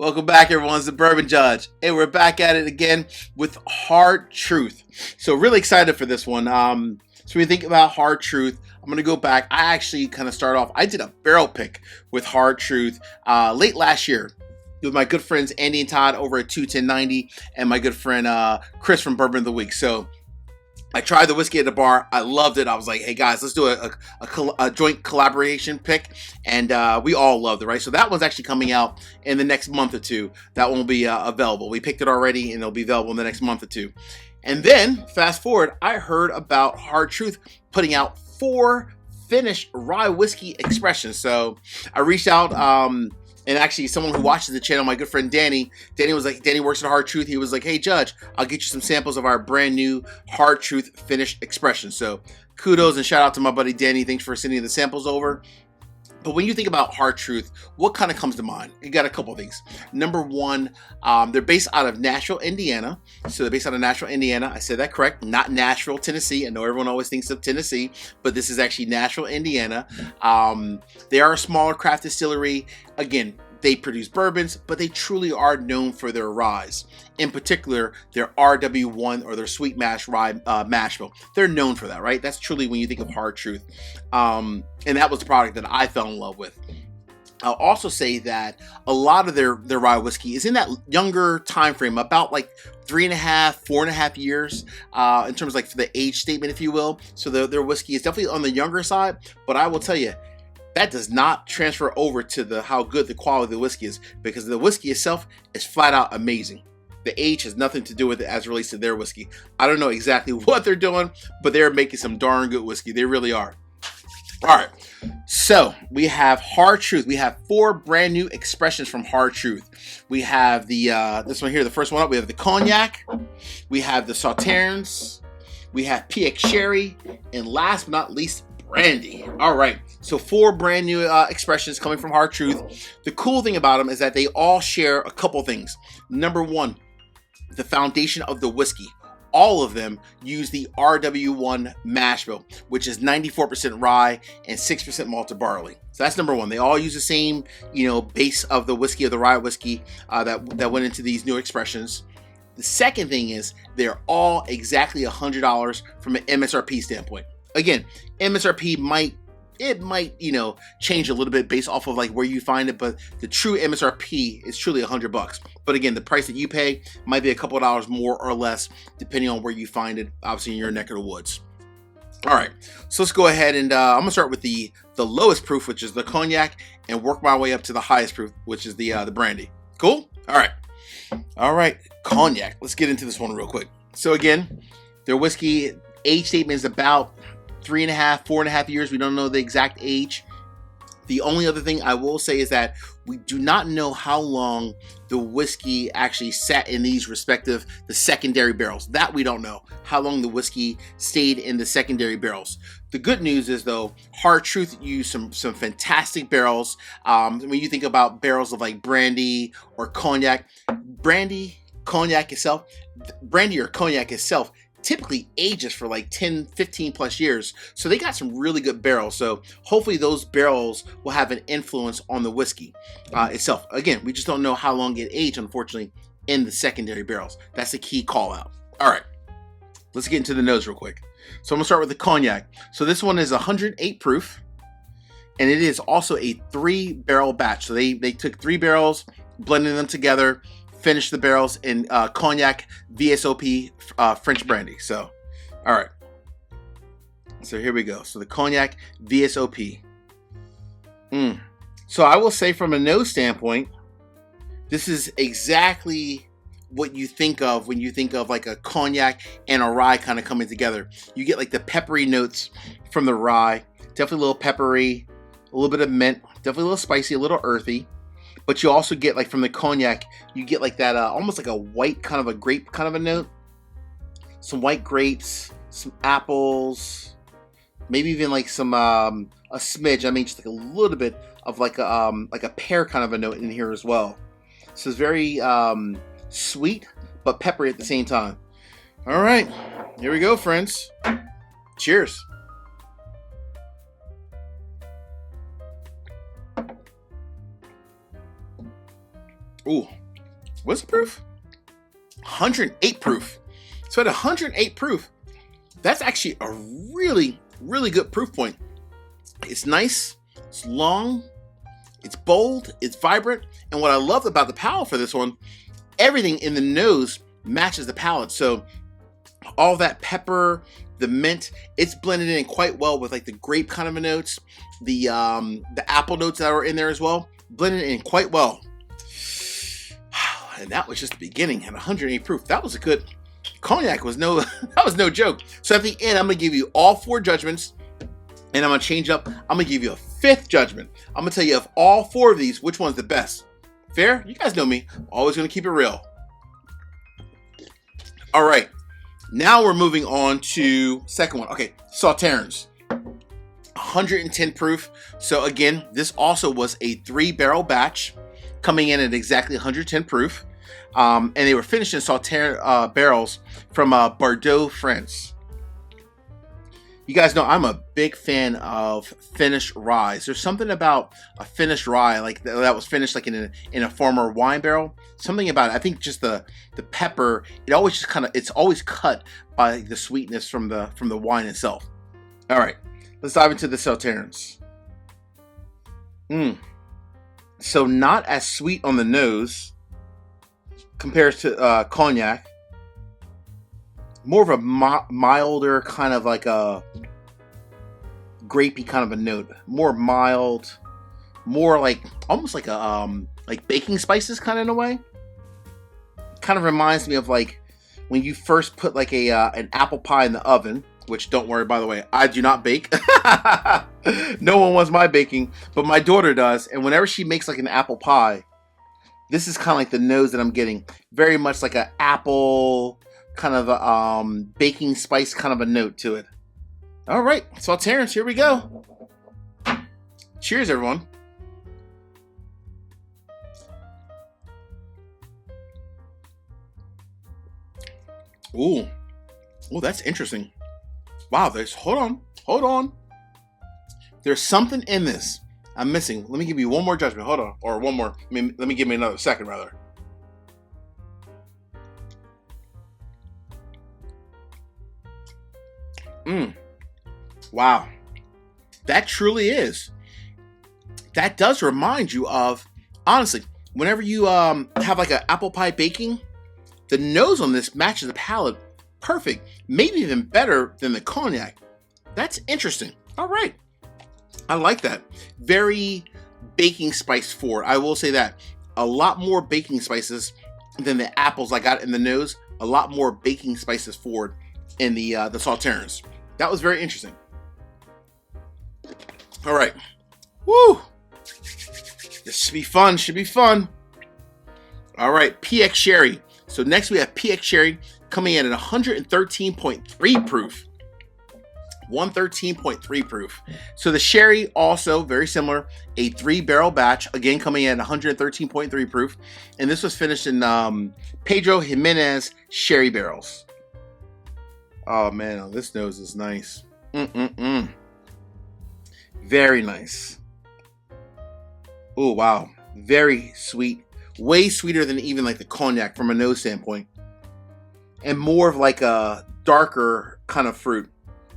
Welcome back, everyone. It's the Bourbon Judge, and we're back at it again with Hard Truth. So really excited for this one. So when you think about Hard Truth, I'm going to go back. I actually kind of start off. I did a barrel pick with Hard Truth late last year with my good friends Andy and Todd over at 21090 and my good friend Chris from Bourbon of the Week. So I tried the whiskey at the bar. I loved it. I was like, hey guys, let's do a joint collaboration pick. And we all loved it, right? So that one's actually coming out in the next month or two. That one will be available. We picked it already and it'll be available in the next month or two. And then fast forward, I heard about Hard Truth putting out 4 finished rye whiskey expressions. So I reached out, and actually, someone who watches the channel, my good friend Danny was like, Danny works at Hard Truth. He was like, hey, Judge, I'll get you some samples of our brand new Hard Truth finished expression. So kudos and shout out to my buddy Danny. Thanks for sending the samples over. But when you think about Hard Truth, what kind of comes to mind? You got a couple of things. Number one, they're based out of Nashville, Indiana. So they're based out of Nashville, Indiana. I said that correct, not Nashville, Tennessee. I know everyone always thinks of Tennessee, but this is actually Nashville, Indiana. They are a smaller craft distillery. Again, they produce bourbons, but they truly are known for their ryes. In particular, their RW1 or their sweet mash rye mash bill. They're known for that, right? That's truly when you think of Hard Truth. And that was the product that I fell in love with. I'll also say that a lot of their rye whiskey is in that younger time frame, about like 3.5, 4.5 years, in terms of like for the age statement, if you will. So their whiskey is definitely on the younger side, but I will tell you, that does not transfer over to how good the quality of the whiskey is, because the whiskey itself is flat out amazing. The age has nothing to do with it as it relates to their whiskey. I don't know exactly what they're doing, but they're making some darn good whiskey. They really are. All right, so we have Hard Truth. We have 4 brand new expressions from Hard Truth. We have the this one here, the first one up. We have the Cognac. We have the Sauternes. We have PX Sherry, and last but not least, Brandy. All right, so 4 brand new expressions coming from Hard Truth. The cool thing about them is that they all share a couple things. Number one, the foundation of the whiskey. All of them use the RW1 mash bill, which is 94% rye and 6% malted barley. So that's number one. They all use the same, base of the whiskey, of the rye whiskey that went into these new expressions. The second thing is they're all exactly $100 from an MSRP standpoint. Again, MSRP might change a little bit based off of like where you find it, but the true MSRP is truly $100. But again, the price that you pay might be a couple of dollars more or less depending on where you find it, obviously in your neck of the woods. All right, so let's go ahead and I'm gonna start with the lowest proof, which is the Cognac, and work my way up to the highest proof, which is the Brandy. Cool? All right, Cognac. Let's get into this one real quick. So again, their whiskey age statement is about 3.5, 4.5 years. We don't know the exact age. The only other thing I will say is that we do not know how long the whiskey actually sat in these respective, the secondary barrels. That we don't know, how long the whiskey stayed in the secondary barrels. The good news is though, Hard Truth used some fantastic barrels. When you think about barrels of like Brandy or Cognac, Brandy or Cognac itself typically ages for like 10, 15 plus years. So they got some really good barrels. So hopefully those barrels will have an influence on the whiskey itself. Again, we just don't know how long it aged, unfortunately, in the secondary barrels. That's the key call out. All right, let's get into the nose real quick. So I'm gonna start with the Cognac. So this one is 108 proof, and it is also a 3-barrel batch. So they took 3 barrels, blended them together, finish the barrels in Cognac VSOP French Brandy. So, all right. So here we go. So the Cognac VSOP. So I will say from a nose standpoint, this is exactly what you think of when you think of like a Cognac and a rye kind of coming together. You get like the peppery notes from the rye. Definitely a little peppery, a little bit of mint, definitely a little spicy, a little earthy. But you also get like from the Cognac, you get like that almost like a white kind of a grape kind of a note. Some white grapes, some apples, maybe even like some a smidge. I mean, just like a little bit of like a pear kind of a note in here as well. So it's very sweet but peppery at the same time. All right, here we go, friends. Cheers. Ooh, what's the proof? 108 proof. So at 108 proof, that's actually a really, really good proof point. It's nice, it's long, it's bold, it's vibrant. And what I love about the palate for this one, everything in the nose matches the palate. So all that pepper, the mint, it's blended in quite well with like the grape kind of notes, the apple notes that are in there as well, blended in quite well. And that was just the beginning at 108 proof. That was a good cognac. That was no joke. So at the end, I'm gonna give you all 4 judgments, and I'm gonna change up. I'm gonna give you a 5th judgment. I'm gonna tell you of all 4 of these, which one's the best. Fair? You guys know me. Always gonna keep it real. All right. Now we're moving on to second one. Okay, Sauternes. 110 proof. So again, this also was a 3-barrel batch coming in at exactly 110 proof. And they were finished in Sauternes barrels from Bordeaux, France. You guys know I'm a big fan of finished rye. There's something about a finished rye, like that was finished like in a former wine barrel. Something about it. I think just the pepper. It always just it's always cut by the sweetness from the wine itself. All right, let's dive into the Sauternes. So not as sweet on the nose compared to cognac. More of a milder kind of like a grapey kind of a note. More mild, more like almost like a like baking spices kind of in a way. Kind of reminds me of like when you first put like an apple pie in the oven. Which, don't worry, by the way, I do not bake. No one wants my baking, but my daughter does. And whenever she makes like an apple pie, this is kind of like the nose that I'm getting. Very much like an apple, kind of a baking spice kind of a note to it. All right, Sauternes, here we go. Cheers, everyone. Ooh, that's interesting. Wow, hold on. There's something in this I'm missing. Let me give you one more judgment. Hold on, or one more. Let me give me another second, rather. Wow, that truly is. That does remind you of, honestly, whenever you have like an apple pie baking, the nose on this matches the palate perfect, maybe even better than the cognac. That's interesting. All right, I like that. Very baking spice forward. I will say that. A lot more baking spices than the apples I got in the nose. A lot more baking spices forward in the Sauternes. That was very interesting. All right. Woo! This should be fun. All right, PX Sherry. So next we have PX Sherry coming in at 113.3 proof. 113.3 proof. So the sherry also very similar, a 3-barrel batch, again coming in at 113.3 proof, and this was finished in Pedro Jimenez sherry barrels. Oh man, this nose is nice. Very nice. Oh wow, very sweet. Way sweeter than even like the cognac from a nose standpoint. And more of like a darker kind of fruit.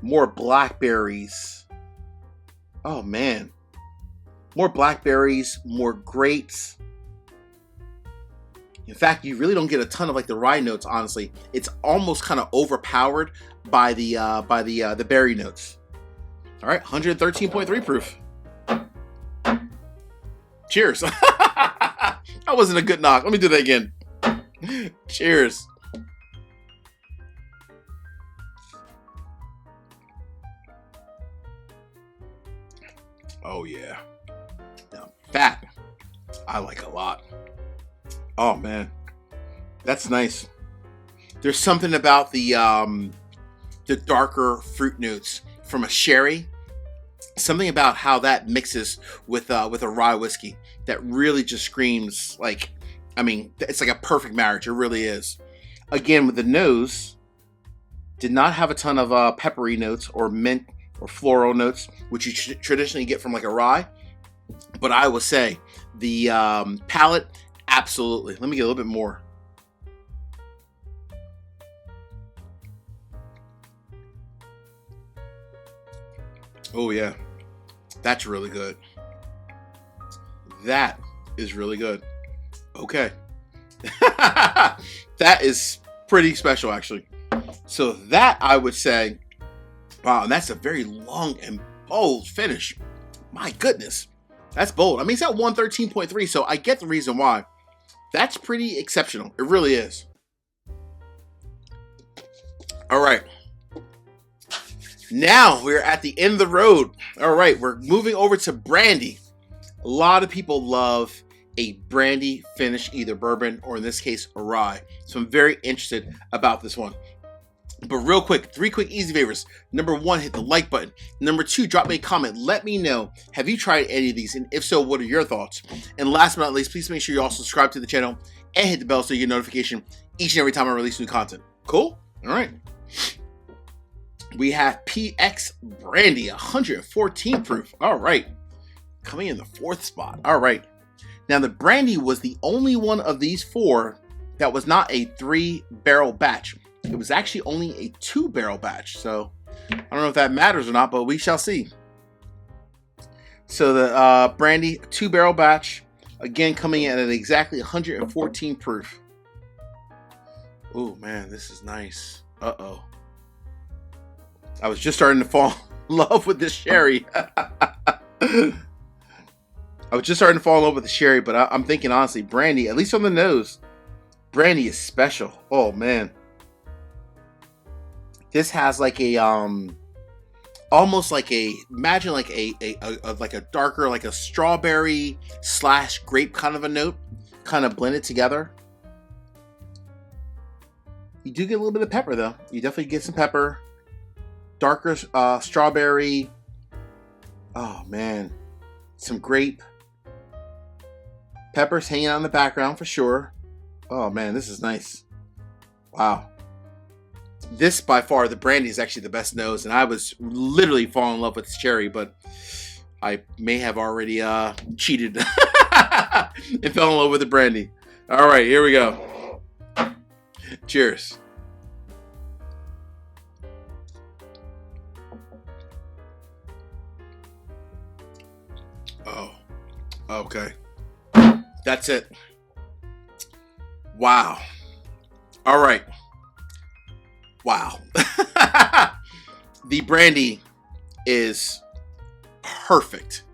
More blackberries. Oh man. More blackberries, more grapes. In fact, you really don't get a ton of like the rye notes, honestly. It's almost kind of overpowered by the berry notes. All right, 113.3 proof. Cheers. That wasn't a good knock. Let me do that again. Cheers. Oh yeah. Now that I like a lot. Oh man, that's nice. There's something about the darker fruit notes from a sherry. Something about how that mixes with a rye whiskey that really just screams like, I mean, it's like a perfect marriage. It really is. Again, with the nose, did not have a ton of peppery notes or mint or floral notes, which you traditionally get from like a rye. But I will say the palate Absolutely. Let me get a little bit more. Oh yeah, that's really good. That is really good. Okay. That is pretty special, actually. So that, I would say, wow, and that's a very long and bold finish. My goodness, that's bold. I mean, it's at 113.3, so I get the reason why. That's pretty exceptional. It really is. All right. Now we're at the end of the road. All right, we're moving over to Brandy. A lot of people love a brandy finish, either bourbon or in this case, a rye. So I'm very interested about this one. But real quick, 3 quick easy favors. Number 1, hit the like button. Number 2, drop me a comment. Let me know, have you tried any of these? And if so, what are your thoughts? And last but not least, please make sure you also subscribe to the channel and hit the bell so you get notification each and every time I release new content. Cool? All right. We have PX Brandy, 114 proof. All right. Coming in the 4th spot. All right. Now, the Brandy was the only one of these 4 that was not a 3-barrel batch. It was actually only a 2-barrel batch. So I don't know if that matters or not, but we shall see. So the Brandy 2-barrel batch, again, coming in at exactly 114 proof. Oh man, this is nice. Uh-oh. I was just starting to fall in love with this sherry. I was just starting to fall in love with the sherry, but I'm thinking honestly, Brandy, at least on the nose, Brandy is special. Oh man. This has like a almost like a, imagine like a darker, like a strawberry / grape kind of a note, kind of blended together. You do get a little bit of pepper though. You definitely get some pepper. Darker strawberry. Oh man. Some grape. Peppers hanging out in the background for sure. Oh man, this is nice. Wow. This, by far, the Brandy is actually the best nose, and I was literally falling in love with this cherry, but I may have already cheated and fell in love with the Brandy. All right, here we go. Cheers. Oh, okay. That's it. Wow. All right. Wow. The Brandy is perfect.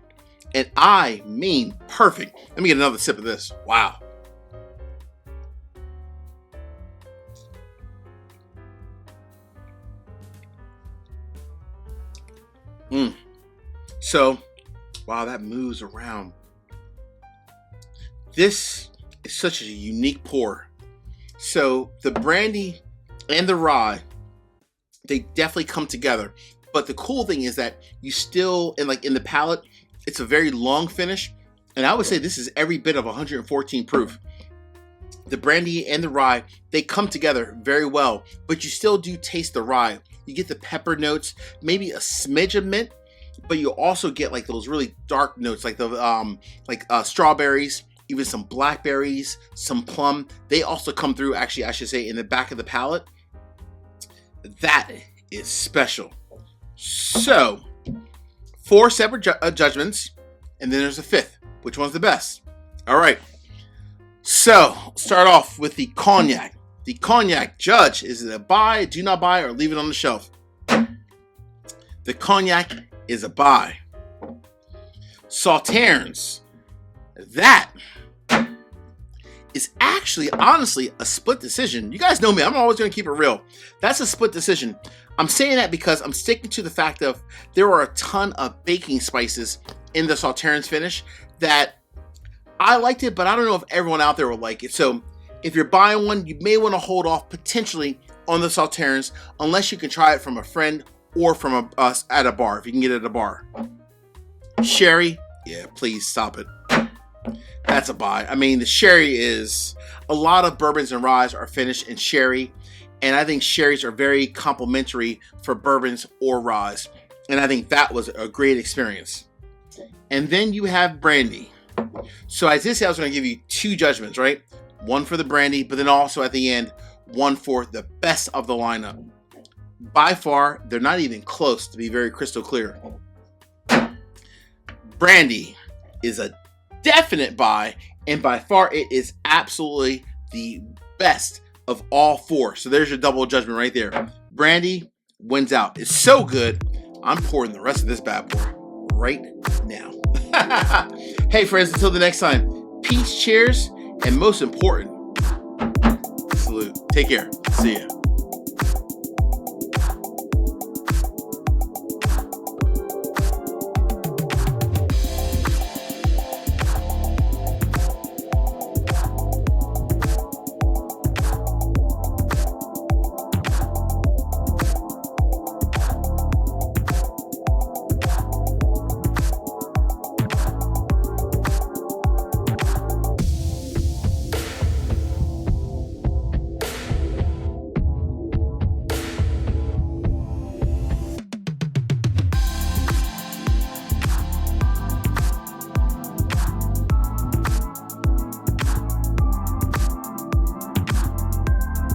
And I mean perfect. Let me get another sip of this. Wow. So, wow, that moves around. This is such a unique pour. So the Brandy and the rye, they definitely come together. But the cool thing is that you still, in the palate, it's a very long finish. And I would say this is every bit of 114 proof. The Brandy and the rye, they come together very well, but you still do taste the rye. You get the pepper notes, maybe a smidge of mint, but you also get like those really dark notes, like the strawberries, even some blackberries, some plum. They also come through, actually, I should say, in the back of the palate. That is special. So, 4 separate judgments, and then there's a 5th. Which one's the best? All right. So, start off with the cognac. The cognac judge, is it a buy, do not buy, or leave it on the shelf? The cognac is a buy. Sauternes, that is actually, honestly, a split decision. You guys know me. I'm always going to keep it real. That's a split decision. I'm saying that because I'm sticking to the fact of there are a ton of baking spices in the Sauternes finish that I liked it, but I don't know if everyone out there will like it. So if you're buying one, you may want to hold off potentially on the Sauternes unless you can try it from a friend or from us at a bar, if you can get it at a bar. Sherry, yeah, please stop it. That's a buy. I mean, the sherry is, a lot of bourbons and ryes are finished in sherry, and I think sherries are very complimentary for bourbons or ryes, and I think that was a great experience. And then you have Brandy. So as I said, I was going to give you 2 judgments, right? One for the Brandy, but then also at the end, one for the best of the lineup. By far, they're not even close, to be very crystal clear. Brandy is a definite buy, and by far it is absolutely the best of all 4. So there's your double judgment right there. Brandy wins out. It's so good, I'm pouring the rest of this bad boy right now. Hey friends, until the next time, peace, cheers, and most important, salute. Take care. See ya.